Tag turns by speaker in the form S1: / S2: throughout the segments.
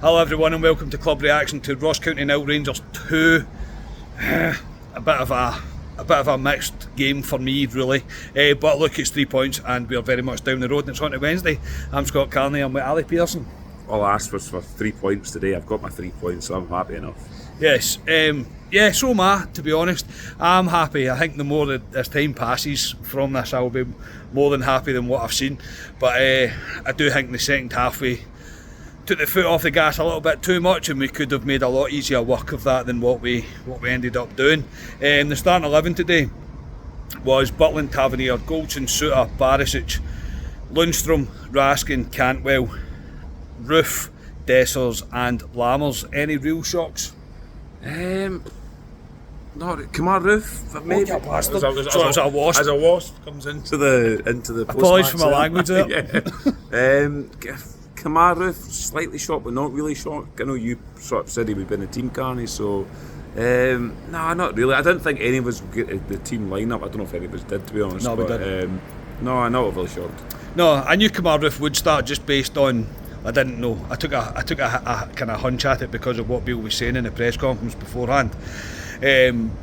S1: Hello everyone and welcome to Club Reaction to Ross County 0, Rangers 2. A bit of a mixed game for me really, but look, it's 3 points and we're very much down the road and it's on to Wednesday. I'm Scott Carney, I'm with Ali Pearson.
S2: All I asked was for 3 points today. I've got my 3 points, so I'm happy enough.
S1: Yes, so am I, to be honest. I'm happy. I think the more that as time passes from this, I'll be more than happy than what I've seen. But I do think the second half we took the foot off the gas a little bit too much, and we could have made a lot easier work of that than what we ended up doing. The starting 11 today was Butland, Tavernier, Goldson, Suter, Barisic, Lundstrom, Raskin, Cantwell, Roof, Dessers and Lammers. Any real shocks?
S2: No, Kamar Roof, maybe.
S1: As a wasp
S2: comes into the
S1: apologies for my language there.
S2: Yeah. Kamar Roof, slightly shocked but not really shocked. I know you sort of said he would be in the team, Carney, so no, not really. I didn't think any of us would get the team lineup. I don't know if any of us did, to be honest.
S1: No, we didn't.
S2: No, I'm not really shocked.
S1: No, I knew Kamar Roof would start just based on, I didn't know. I took a kind of hunch at it because of what Bill was saying in the press conference beforehand.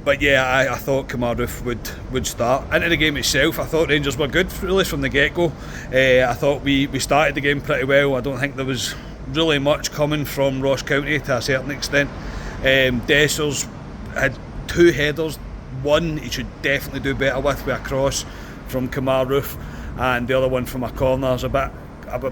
S1: But yeah, I thought Kamar Roof would start. Into the game itself, I thought Rangers were good really from the get-go. I thought we started the game pretty well. I don't think there was really much coming from Ross County to a certain extent. Dessers had 2 headers. One he should definitely do better with a cross from Kamar Roof, and the other one from a corner. There's a bit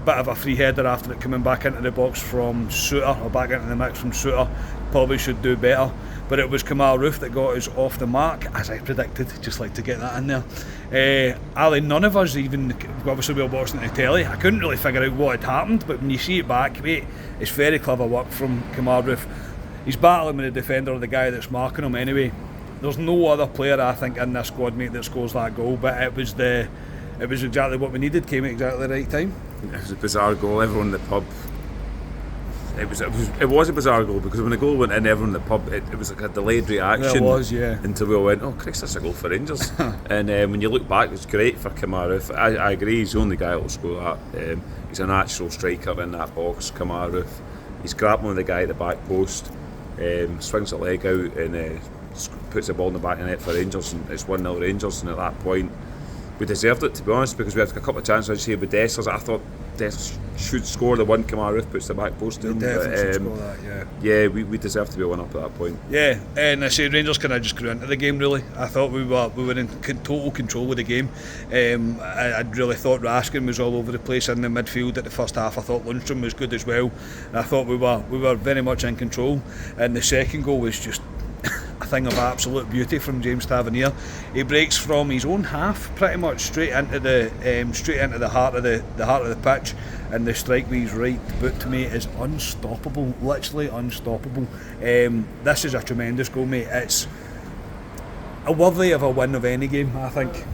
S1: of a free header after it coming back into the box from Suter, or back into the mix from Suter. Probably should do better, but it was Kamar Roof that got us off the mark, as I predicted. Just like to get that in there. Ali, none of us even, obviously we were watching the telly, I couldn't really figure out what had happened, but when you see it back, mate, it's very clever work from Kamar Roof. He's battling with the defender or the guy that's marking him anyway. There's no other player, I think, in this squad, mate, that scores that goal, but it was exactly what we needed, came at exactly the right time.
S2: It was a bizarre goal. Everyone in the pub, it was a bizarre goal, because when the goal went in, everyone in the pub, it was like a delayed reaction.
S1: It was, yeah.
S2: Until we all went, oh Christ, that's a goal for Rangers. And when you look back, it's great for Kamar Roof. I agree, he's the only guy that will score that. He's a natural striker in that box, Kamar Roof. He's grappling with the guy at the back post, swings a leg out and puts the ball in the back of the net for Rangers, and it's 1-0 Rangers. And at that point we deserved it, to be honest, because we had a couple of chances. I'd say with Dessers, I thought Dessers should score the one Kamar Roof puts the back post in.
S1: Definitely should score that,
S2: yeah, we deserved to be 1-up at that point.
S1: Yeah, and I say Rangers kind of just grew into the game really. I thought we were in total control of the game. I really thought Raskin was all over the place in the midfield at the first half. I thought Lundstrom was good as well, and I thought we were very much in control. And the second goal was just a thing of absolute beauty from James Tavernier. He breaks from his own half pretty much straight into the heart of the pitch, and the strike with his right boot, to me, is unstoppable, literally unstoppable. This is a tremendous goal, mate. It's worthy of a win of any game, I think.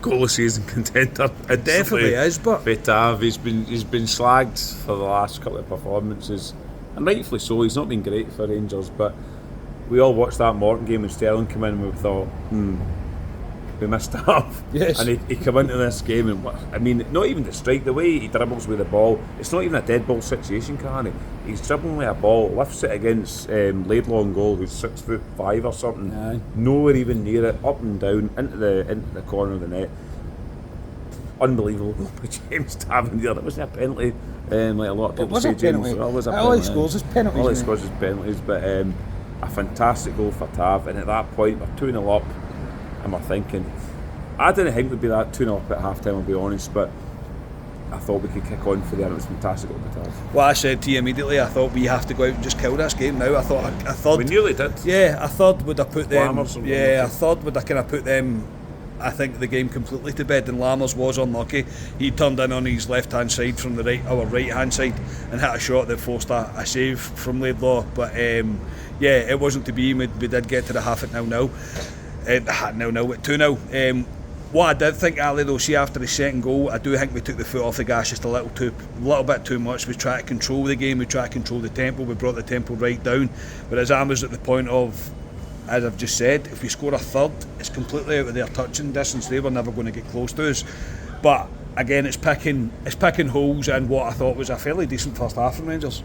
S2: Goal of season contender.
S1: It definitely is, but
S2: Tav, he's been slagged for the last couple of performances, and rightfully so. He's not been great for Rangers, but we all watched that Morton game when Sterling came in and we thought, we missed out.
S1: Yes.
S2: And he came into this game and, I mean, not even the strike, the way he dribbles with the ball, it's not even a dead ball situation, Carney. He's dribbling with a ball, lifts it against Laidlaw in goal, who's 6'5" or something.
S1: Aye.
S2: Nowhere even near it, up and down, into the corner of the net. Unbelievable goal by James Tavernier. That wasn't a penalty, like a lot of people say. James,
S1: all he scores is penalties.
S2: All he scores is penalties, but a fantastic goal for Tav. And at that point, we're 2-0 up, and we're thinking, I didn't think we'd be that 2-0 up at half time, I'll be honest, but I thought we could kick on for there, and it was fantastic goal by Tav.
S1: Well, I said to you immediately, I thought we have to go out and just kill this game now. I thought
S2: we nearly did.
S1: Yeah, I thought would have put them.
S2: Lammers,
S1: I thought would have kind of put them, I think, the game completely to bed. And Lammers was unlucky. He turned in on his left hand side from our right hand side and hit a shot that forced a save from Laidlaw. But yeah, it wasn't to be. We did get to the half at 0-0. 0-0 at 2-0. What I did think, Ali, though, see after the second goal, I do think we took the foot off the gas just a little bit too much. We tried to control the game, we tried to control the tempo, we brought the tempo right down. Whereas I was at the point of, as I've just said, if we score a third, it's completely out of their touching distance. They were never going to get close to us. But again, it's picking holes in what I thought was a fairly decent first half from Rangers.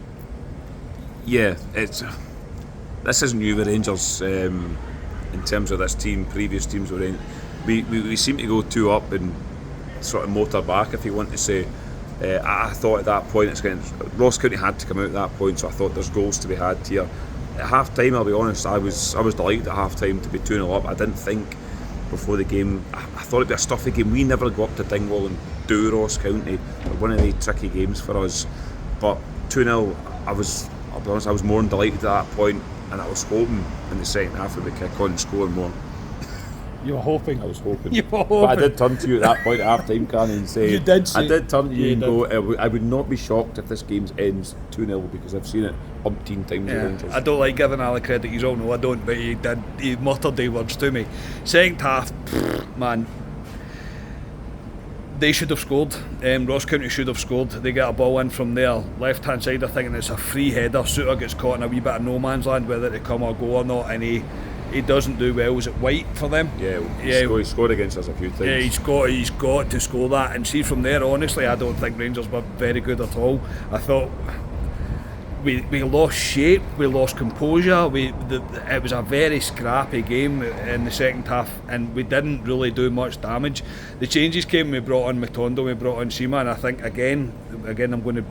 S2: Yeah, this isn't new with Rangers in terms of this team. Previous teams were in. We seem to go 2 up and sort of motor back, if you want to say. I thought at that point Ross County had to come out at that point, so I thought there's goals to be had here. At half time, I'll be honest, I was delighted at half time to be 2-0 up. I didn't think before the game, I thought it'd be a stuffy game. We never go up to Dingwall and do Ross County. One of the tricky games for us. But 2-0, I'll be honest, I was more than delighted at that point, and I was hoping in the second half we would kick on and score more.
S1: You were hoping.
S2: I was hoping.
S1: You were hoping.
S2: But I did turn to you at that point at half time, Carney, and say,
S1: You did say,
S2: I did turn to you and
S1: did.
S2: go, I would not be shocked if this game ends 2-0 because I've seen it umpteen times with Rangers.
S1: I don't like giving Ali credit, you all know I don't, but he did. He muttered the words to me. Second half, man, they should have scored. Ross County should have scored. They get a ball in from their left hand side. I think it's a free header. Suter gets caught in a wee bit of no man's land, whether to come or go or not, and he doesn't do well. Is it White for them?
S2: Yeah, he scored against us a few times.
S1: Yeah, he's got to score that, and see from there, honestly, I don't think Rangers were very good at all. I thought we lost shape, we lost composure. It was a very scrappy game in the second half, and we didn't really do much damage. The changes came. We brought on Matondo, we brought on Sima, and I think again,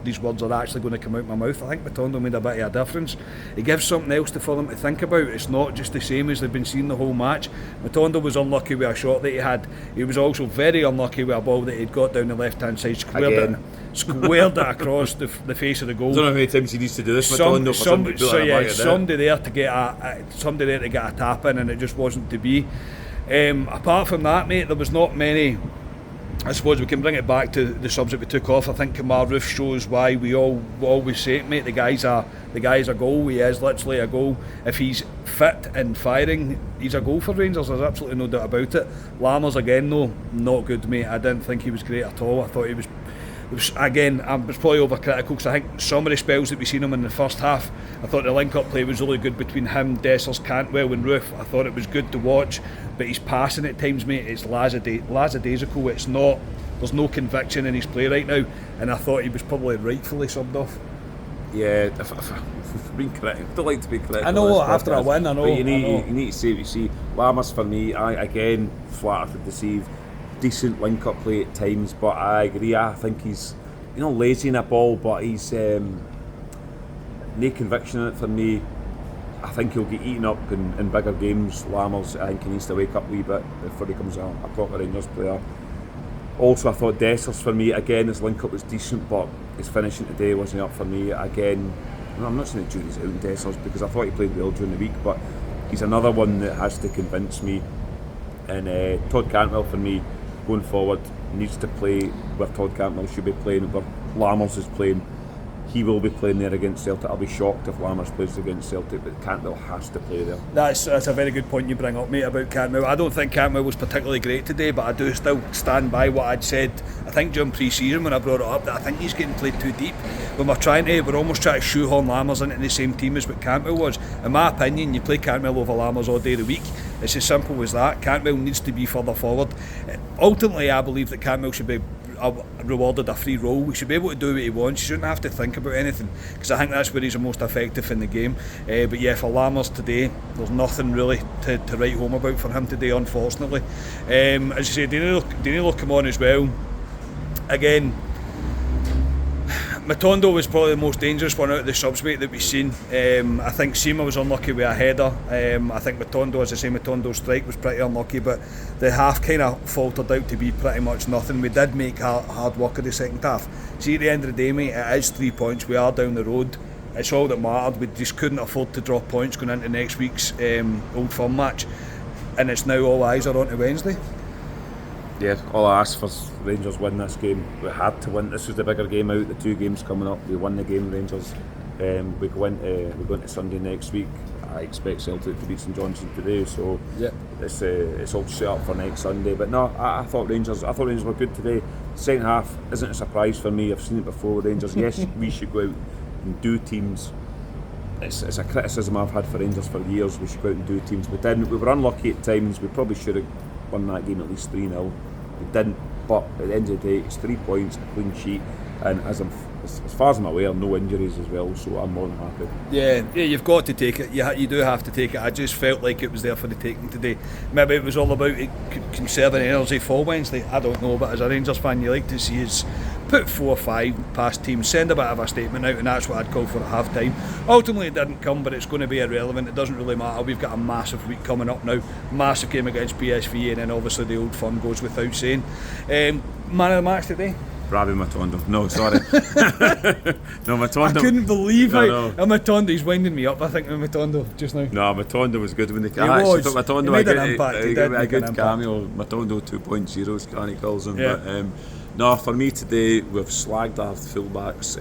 S1: these words are actually going to come out my mouth. I think Matondo made a bit of a difference. It gives something else for them to think about. It's not just the same as they've been seeing the whole match. Matondo was unlucky with a shot that he had. He was also very unlucky with a ball that he'd got down the left hand side, squared it across the face of the goal.
S2: I don't know how many times he needs to do this. Somebody
S1: there to get a tap in, and it just wasn't to be. Apart from that, mate, there was not many. I suppose we can bring it back to the subs that we took off. I think Kamar Roof shows why we always say it, mate. The guy's a goal. He is literally a goal. If he's fit and firing, he's a goal for Rangers. There's absolutely no doubt about it. Lammers again, though, not good, mate. I didn't think he was great at all. I thought he was. Again, I was probably overcritical because I think some of the spells that we seen him in the first half, I thought the link-up play was really good between him, Dessers, Cantwell and Roof. I thought it was good to watch, but he's passing at times, mate. It's lackadaisical. It's not. There's no conviction in his play right now, and I thought he was probably rightfully subbed off.
S2: Yeah, if being critical, I don't like to be critical.
S1: I know after a win, I know.
S2: But you need to say what you see. Lammers for me, again flattered to deceive. Decent link-up play at times, but I agree. I think he's lazy in a ball, but he's no conviction in it for me. I think he'll get eaten up in bigger games. Lammers, I think he needs to wake up a wee bit before he becomes a proper Rangers player. Also, I thought Dessers for me, again, his link-up was decent, but his finishing today wasn't up for me. Again, I'm not saying the jury's out in Dessers because I thought he played well during the week, but he's another one that has to convince me. And Todd Cantwell for me, going forward, needs to play where Todd Cantwell should be playing, where Lammers is playing. He will be playing there against Celtic. I'll be shocked if Lammers plays against Celtic, but Cantwell has to play there. That's
S1: a very good point you bring up, mate, about Cantwell. I don't think Cantwell was particularly great today, but I do still stand by what I'd said. I think during pre-season when I brought it up, that I think he's getting played too deep. When we're almost trying to shoehorn Lammers into the same team as what Cantwell was. In my opinion, you play Cantwell over Lammers all day of the week. It's as simple as that. Cantwell needs to be further forward. Ultimately, I believe that Cantwell should be rewarded a free role. He should be able to do what he wants. He shouldn't have to think about anything, because I think that's where he's the most effective in the game. But yeah, for Lammers today, there's nothing really to write home about for him today, unfortunately. As you say, Danilo come on as well. Again, Matondo was probably the most dangerous one out of the subs, mate, that we've seen. I think Sima was unlucky with a header. I think Matondo, as I say, Matondo's strike was pretty unlucky, but the half kind of faltered out to be pretty much nothing. We did make hard work of the second half. See, at the end of the day, mate, it is 3 points. We are down the road. It's all that mattered. We just couldn't afford to drop points going into next week's Old Firm match, and it's now all eyes are on to Wednesday.
S2: Yeah, all I asked for Rangers win this game. We had to win. This was the bigger game out. The 2 games coming up, we won the game, Rangers. We go into Sunday next week. I expect Celtic to beat St Johnstone today, so yeah, it's all set up for next Sunday. But no, I thought Rangers were good today. Second half isn't a surprise for me. I've seen it before with Rangers. Yes, we should go out and do teams. It's a criticism I've had for Rangers for years. We should go out and do teams. We didn't. We were unlucky at times. We probably should have won that game at least 3-0. We didn't, but at the end of the day, it's 3 points, a clean sheet, and as as far as I'm aware, no injuries as well, so I'm more than happy.
S1: Yeah, you've got to take it. You do have to take it. I just felt like it was there for the taking today. Maybe it was all about conserving energy for Wednesday. I don't know, but as a Rangers fan, you like to see us put 4 or 5 past teams, send a bit of a statement out, and that's what I'd call for at half time. Ultimately it didn't come, but it's going to be irrelevant. It doesn't really matter. We've got a massive week coming up now, massive game against PSV, and then obviously the old fun goes without saying. Man of the match today?
S2: Ravi Matondo. No, sorry. No, Matondo.
S1: I couldn't believe how
S2: No.
S1: Matondo, he's winding me up, I think, with Matondo just now.
S2: No, Matondo was good when they
S1: He was.
S2: Matondo
S1: He made an impact. He did
S2: a
S1: make
S2: good
S1: an
S2: cameo. Matondo 2.0, Scanny calls him.
S1: Yeah.
S2: But, no, for me today, we've slagged our fullbacks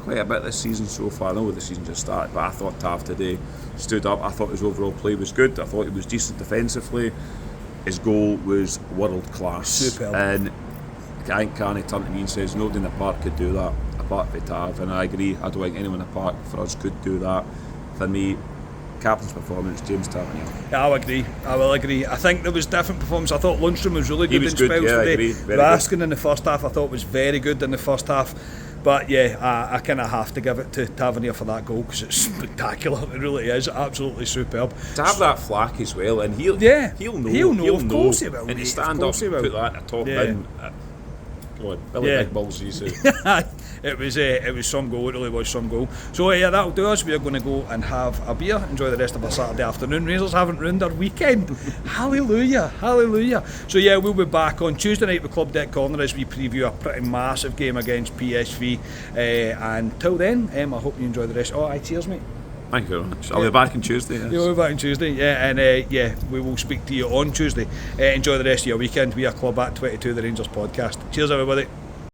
S2: quite a bit this season so far. I know the season just started, but I thought Tav today stood up. I thought his overall play was good. I thought he was decent defensively. His goal was world class.
S1: Superb.
S2: And I think Carney turned to me and says nobody in the park could do that apart from Tav, and I agree. I don't think anyone in the park for us could do that. For me, captain's performance, James Tavernier.
S1: Yeah, I will agree. I think there was different performances. I thought Lundstrom was really good
S2: was
S1: in
S2: good,
S1: spells
S2: yeah, I
S1: today.
S2: agree. Very
S1: Raskin in the first half I thought was very good in the first half. But yeah, I kind of have to give it to Tavernier for that goal because it's spectacular. It really is, absolutely superb.
S2: To have that flack as well, and he'll know.
S1: He'll know, of course he will,
S2: And to
S1: mate,
S2: stand
S1: of
S2: up
S1: course he
S2: and
S1: will.
S2: put that at the top
S1: Yeah.
S2: in. Go on, Billy
S1: Yeah.
S2: Big Balls, you say.
S1: It was some goal. It really was some goal. So yeah, that'll do us. We're going to go and have a beer, enjoy the rest of our Saturday afternoon. Rangers haven't ruined our weekend. Hallelujah, hallelujah. So yeah, we'll be back on Tuesday night with Club Deck Corner as we preview a pretty massive game against PSV. And until then, I hope you enjoy the rest. Oh, cheers, mate.
S2: Thank you very much. I'll be back on Tuesday. Yes.
S1: We'll be back on Tuesday, yeah, and we will speak to you on Tuesday. Enjoy the rest of your weekend. We are Club at 22, the Rangers podcast. Cheers, everybody.